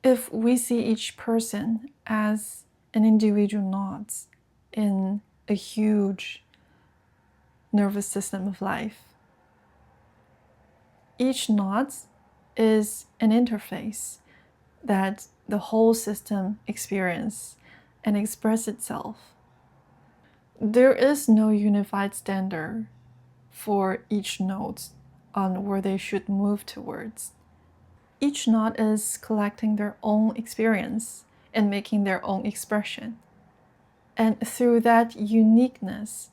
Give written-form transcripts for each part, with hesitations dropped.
If we see each person as an individual knot in a huge nervous system of life, each knot is an interface that the whole system experiences and express itself. There is no unified standard for each node on where they should move towards. Each knot is collecting their own experience and making their own expression. And through that uniqueness,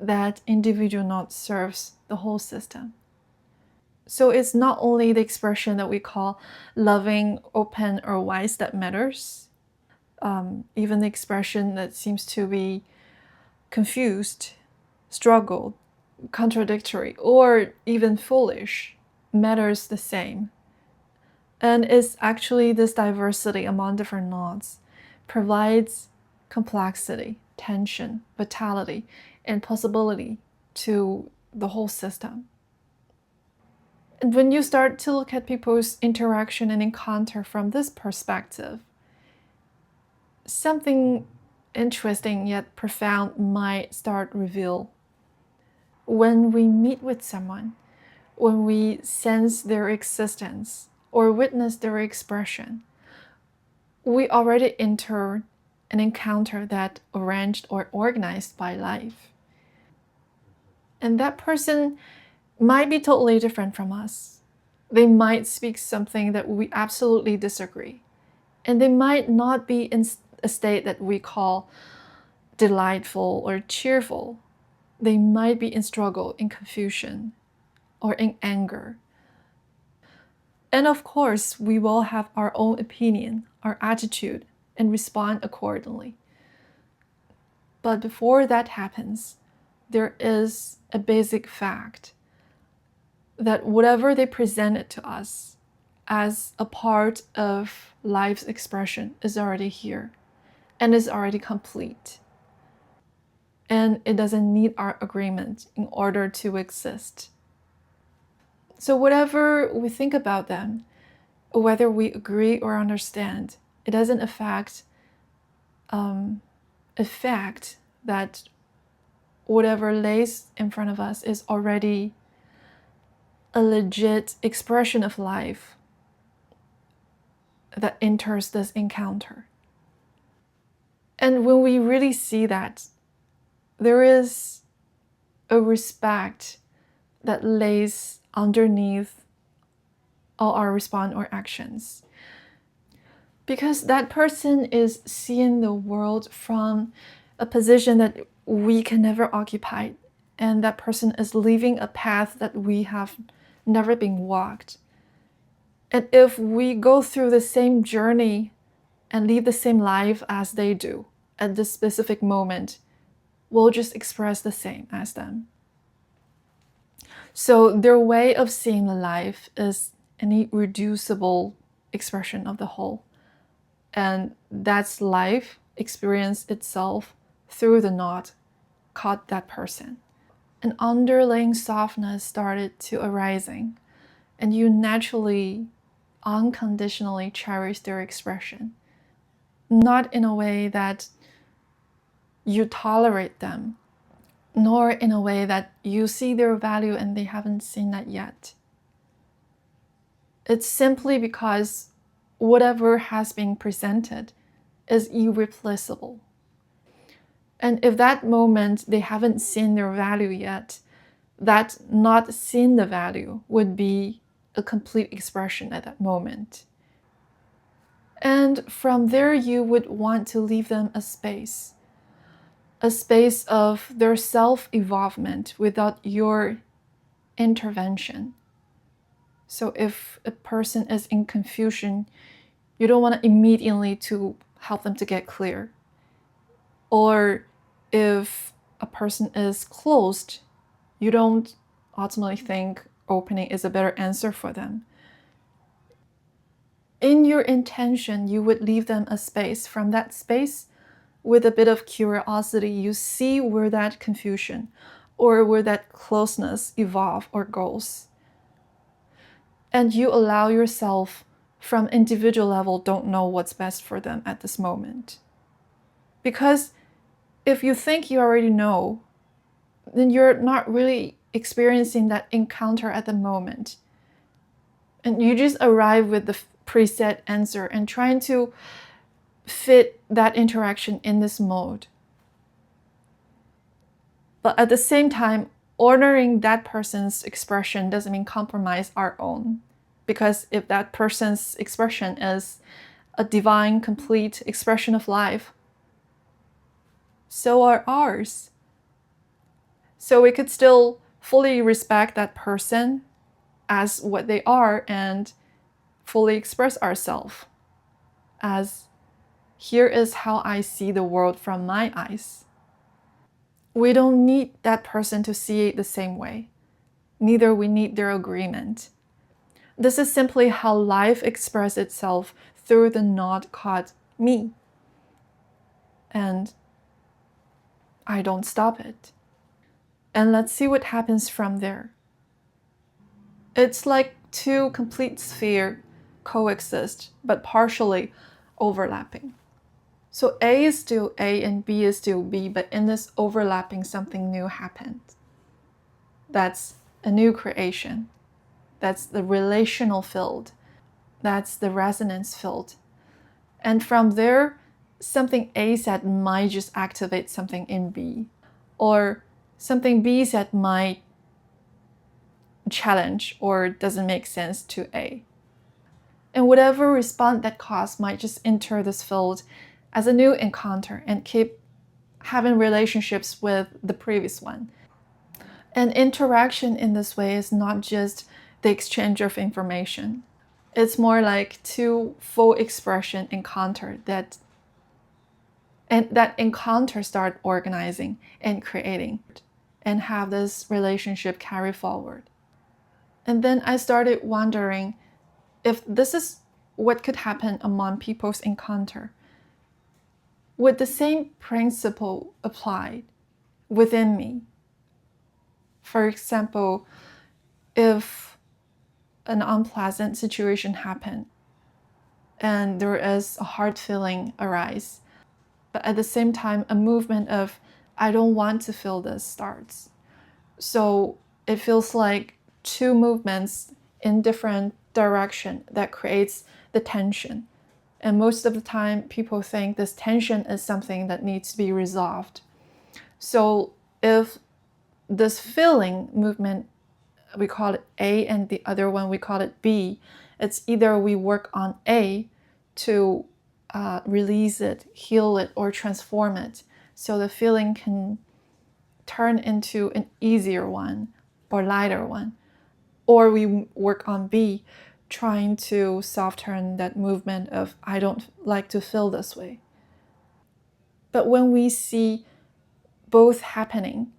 that individual knot serves the whole system. So it's not only the expression that we call loving, open, or wise that matters. Even the expression that seems to be confused, struggled, contradictory, or even foolish matters the same. And it's actually this diversity among different knots provides complexity, tension, vitality, and possibility to the whole system. And when you start to look at people's interaction and encounter from this perspective, something interesting yet profound might start reveal. When we meet with someone, when we sense their existence or witness their expression, we already enter an encounter that arranged or organized by life. And that person might be totally different from us. They might speak something that we absolutely disagree. And they might not be in a state that we call delightful or cheerful. They might be in struggle, in confusion, or in anger. And of course, we will have our own opinion, our attitude, and respond accordingly. But before that happens, there is a basic fact that whatever they presented to us as a part of life's expression is already here and is already complete. And it doesn't need our agreement in order to exist. So whatever we think about them, whether we agree or understand, it doesn't affect a fact that whatever lays in front of us is already a legit expression of life that enters this encounter. And when we really see that, there is a respect that lays underneath all our response or actions. Because that person is seeing the world from a position that we can never occupy, and that person is living a path that we have never been walked. And if we go through the same journey and live the same life as they do at this specific moment, we'll just express the same as them. So their way of seeing the life is an irreducible expression of the whole. And that's life experience itself through the knot caught that person. An underlying softness started to arising, and you naturally, unconditionally cherish their expression. Not in a way that you tolerate them, nor in a way that you see their value and they haven't seen that yet. It's simply because whatever has been presented is irreplaceable. And if that moment they haven't seen their value yet, that not seeing the value would be a complete expression at that moment. And from there, you would want to leave them a space of their self-evolvement without your intervention. So if a person is in confusion, you don't want to immediately to help them to get clear. Or if a person is closed, you don't ultimately think opening is a better answer for them. In your intention, you would leave them a space. From that space, with a bit of curiosity, you see where that confusion or where that closeness evolve or goes. And you allow yourself from individual level don't know what's best for them at this moment. Because if you think you already know, then you're not really experiencing that encounter at the moment. And you just arrive with the preset answer and trying to fit that interaction in this mode. But at the same time, honoring that person's expression doesn't mean compromise our own. Because if that person's expression is a divine, complete expression of life, so are ours. So we could still fully respect that person as what they are and fully express ourselves as, here is how I see the world from my eyes. We don't need that person to see it the same way. Neither we need their agreement. This is simply how life expresses itself through the knot called me. And I don't stop it. And let's see what happens from there. It's like two complete spheres coexist, but partially overlapping. So A is still A and B is still B, but in this overlapping, something new happened. That's a new creation. That's the relational field. That's the resonance field. And from there, something A said might just activate something in B. Or something B said might challenge or doesn't make sense to A. And whatever response that caused might just enter this field as a new encounter and keep having relationships with the previous one. And interaction in this way is not just the exchange of information. It's more like two full expression encounter that encounter start organizing and creating and have this relationship carry forward. And then I started wondering if this is what could happen among people's encounter. Would the same principle apply within me? For example, if an unpleasant situation happened and there is a hard feeling arise, but at the same time a movement of I don't want to feel this starts. So it feels like two movements in different direction that creates the tension. And most of the time people think this tension is something that needs to be resolved. So if this feeling movement, we call it A, and the other one we call it B, it's either we work on A to release it, heal it, or transform it, so the feeling can turn into an easier one or lighter one. Or we work on B, trying to soften that movement of I don't like to feel this way. But when we see both happening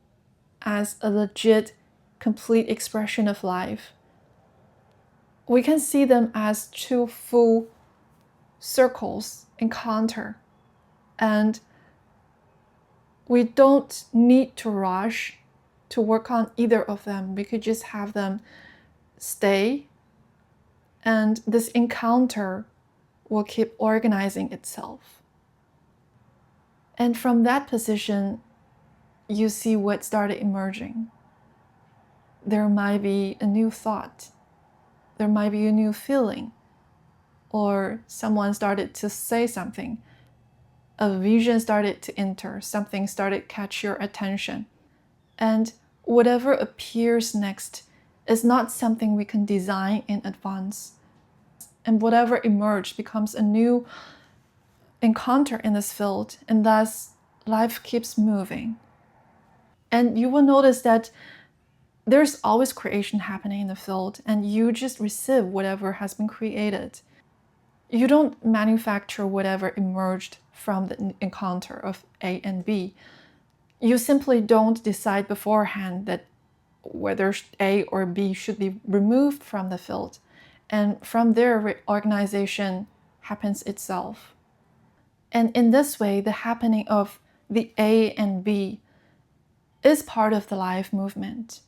as a legit, complete expression of life, we can see them as two full circles encounter. And we don't need to rush to work on either of them. We could just have them stay, and this encounter will keep organizing itself. And from that position, you see what started emerging. There might be a new thought. There might be a new feeling. Or someone started to say something. A vision started to enter. Something started to catch your attention. And whatever appears next is not something we can design in advance. And whatever emerged becomes a new encounter in this field, and thus life keeps moving. And you will notice that there's always creation happening in the field, and you just receive whatever has been created. You don't manufacture whatever emerged from the encounter of A and B. You simply don't decide beforehand that whether A or B should be removed from the field. And from there, reorganization happens itself. And in this way, the happening of the A and B is part of the life movement.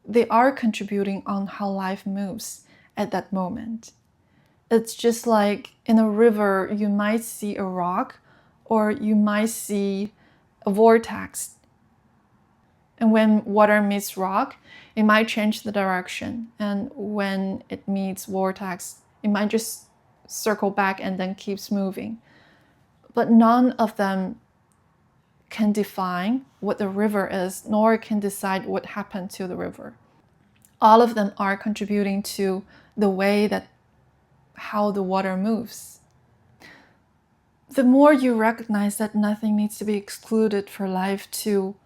They are contributing on how life moves at that moment. It's just like in a river, you might see a rock or you might see a vortex. And when water meets rock, it might change the direction. And when it meets vortex, it might just circle back and then keeps moving. But none of them can define what the river is, nor can decide what happened to the river. All of them are contributing to the way that how the water moves. The more you recognize that nothing needs to be excluded for life to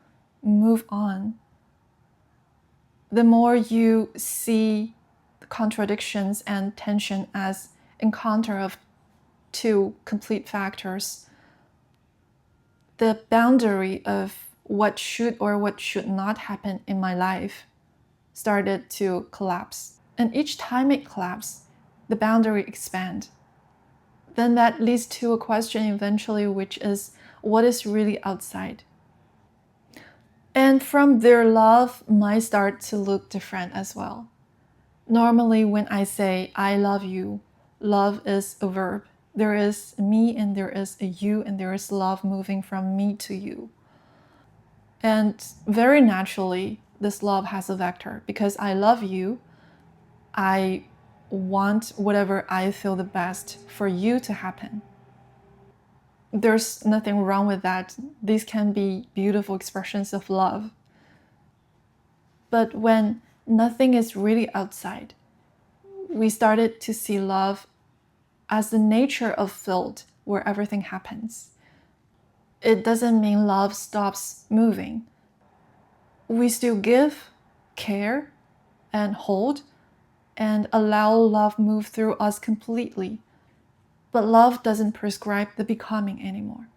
move on, the more you see contradictions and tension as encounter of two complete factors, the boundary of what should or what should not happen in my life started to collapse. And each time it collapsed, the boundary expand. Then that leads to a question eventually, which is, what is really outside? And from there, love might start to look different as well. Normally, when I say, I love you, love is a verb. There is me and there is a you, and there is love moving from me to you. And very naturally, this love has a vector. Because I love you, I want whatever I feel the best for you to happen. There's nothing wrong with that. These can be beautiful expressions of love. But when nothing is really outside, we started to see love as the nature of field where everything happens. It doesn't mean love stops moving. We still give, care, and hold, and allow love move through us completely. But love doesn't prescribe the becoming anymore.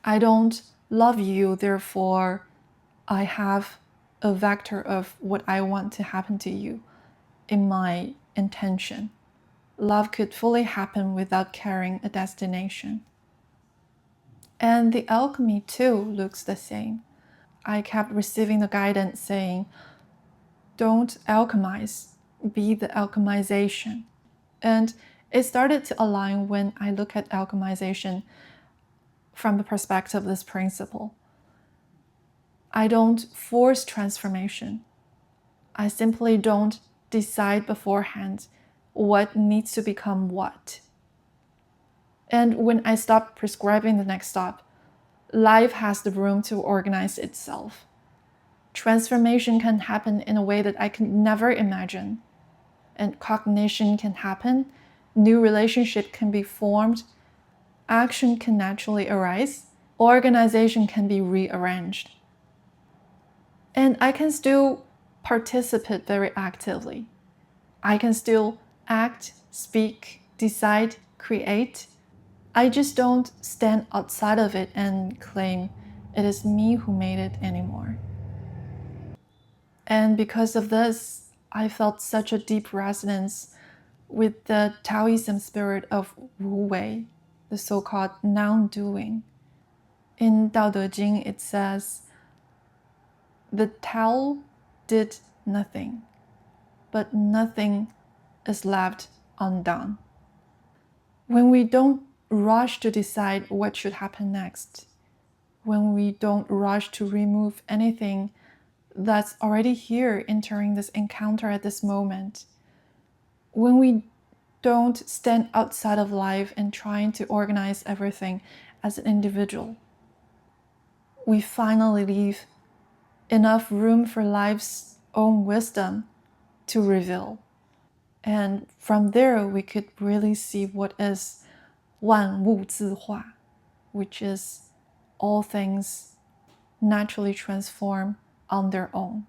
I don't love you, therefore I have a vector of what I want to happen to you in my intention. Love could fully happen without carrying a destination. And the alchemy too looks the same. I kept receiving the guidance saying, don't alchemize, be the alchemization. And it started to align when I look at alchemization from the perspective of this principle. I don't force transformation. I simply don't decide beforehand what needs to become what. And when I stop prescribing the next stop, life has the room to organize itself. Transformation can happen in a way that I can never imagine. And cognition can happen, new relationship can be formed, action can naturally arise, organization can be rearranged. And I can still participate very actively. I can still act, speak, decide, create. I just don't stand outside of it and claim it is me who made it anymore. And because of this, I felt such a deep resonance with the Taoism spirit of Wu Wei, the so-called non-doing. In Tao Te Ching, it says, the Tao did nothing, but nothing is left undone. When we don't rush to decide what should happen next, when we don't rush to remove anything that's already here entering this encounter at this moment, when we don't stand outside of life and trying to organize everything as an individual, we finally leave enough room for life's own wisdom to reveal. And from there, we could really see what is 万物自化, which is all things naturally transform on their own.